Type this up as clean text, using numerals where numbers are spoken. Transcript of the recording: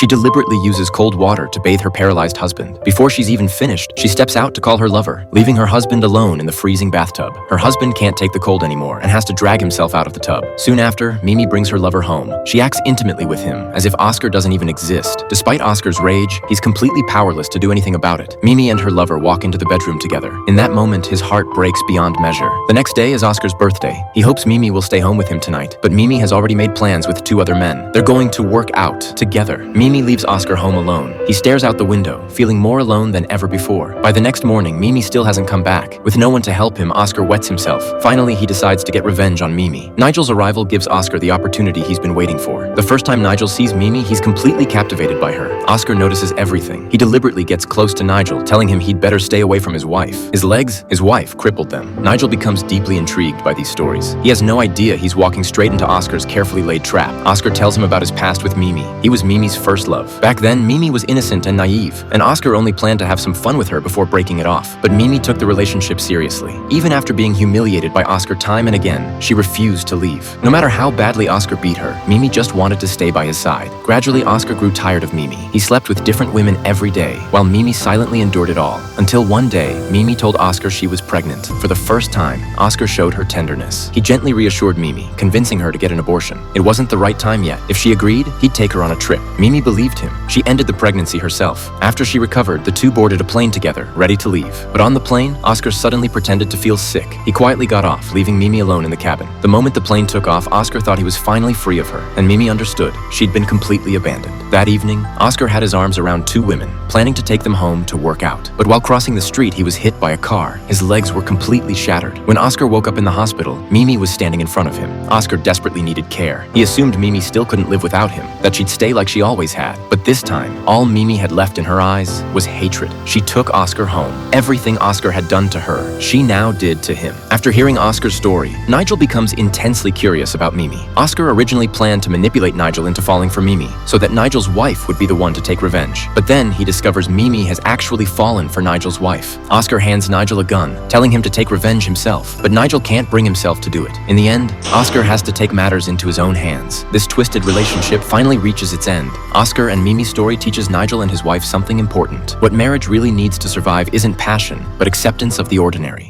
She deliberately uses cold water to bathe her paralyzed husband. Before she's even finished, she steps out to call her lover, leaving her husband alone in the freezing bathtub. Her husband can't take the cold anymore and has to drag himself out of the tub. Soon after, Mimi brings her lover home. She acts intimately with him, as if Oscar doesn't even exist. Despite Oscar's rage, he's completely powerless to do anything about it. Mimi and her lover walk into the bedroom together. In that moment, his heart breaks beyond measure. The next day is Oscar's birthday. He hopes Mimi will stay home with him tonight, but Mimi has already made plans with 2 other men. They're going to work out together. Mimi leaves Oscar home alone. He stares out the window, feeling more alone than ever before. By the next morning, Mimi still hasn't come back. With no one to help him, Oscar wets himself. Finally, he decides to get revenge on Mimi. Nigel's arrival gives Oscar the opportunity he's been waiting for. The first time Nigel sees Mimi, he's completely captivated by her. Oscar notices everything. He deliberately gets close to Nigel, telling him he'd better stay away from his wife. His legs? His wife crippled them. Nigel becomes deeply intrigued by these stories. He has no idea he's walking straight into Oscar's carefully laid trap. Oscar tells him about his past with Mimi. He was Mimi's first love. Back then, Mimi was innocent and naive, and Oscar only planned to have some fun with her before breaking it off. But Mimi took the relationship seriously. Even after being humiliated by Oscar time and again, she refused to leave. No matter how badly Oscar beat her, Mimi just wanted to stay by his side. Gradually, Oscar grew tired of Mimi. He slept with different women every day, while Mimi silently endured it all. Until one day, Mimi told Oscar she was pregnant. For the first time, Oscar showed her tenderness. He gently reassured Mimi, convincing her to get an abortion. It wasn't the right time yet. If she agreed, he'd take her on a trip. Mimi believed him. She ended the pregnancy herself. After she recovered, the two boarded a plane together, ready to leave. But on the plane, Oscar suddenly pretended to feel sick. He quietly got off, leaving Mimi alone in the cabin. The moment the plane took off, Oscar thought he was finally free of her, and Mimi understood. She'd been completely abandoned. That evening, Oscar had his arms around 2 women, planning to take them home to work out. But while crossing the street, he was hit by a car. His legs were completely shattered. When Oscar woke up in the hospital, Mimi was standing in front of him. Oscar desperately needed care. He assumed Mimi still couldn't live without him, that she'd stay like she always had. But this time, all Mimi had left in her eyes was hatred. She took Oscar home. Everything Oscar had done to her, she now did to him. After hearing Oscar's story, Nigel becomes intensely curious about Mimi. Oscar originally planned to manipulate Nigel into falling for Mimi, so that Nigel's wife would be the one to take revenge. But then he discovers Mimi has actually fallen for Nigel's wife. Oscar hands Nigel a gun, telling him to take revenge himself, but Nigel can't bring himself to do it. In the end, Oscar has to take matters into his own hands. This twisted relationship finally reaches its end. Oscar and Mimi's story teaches Nigel and his wife something important. What marriage really needs to survive isn't passion, but acceptance of the ordinary.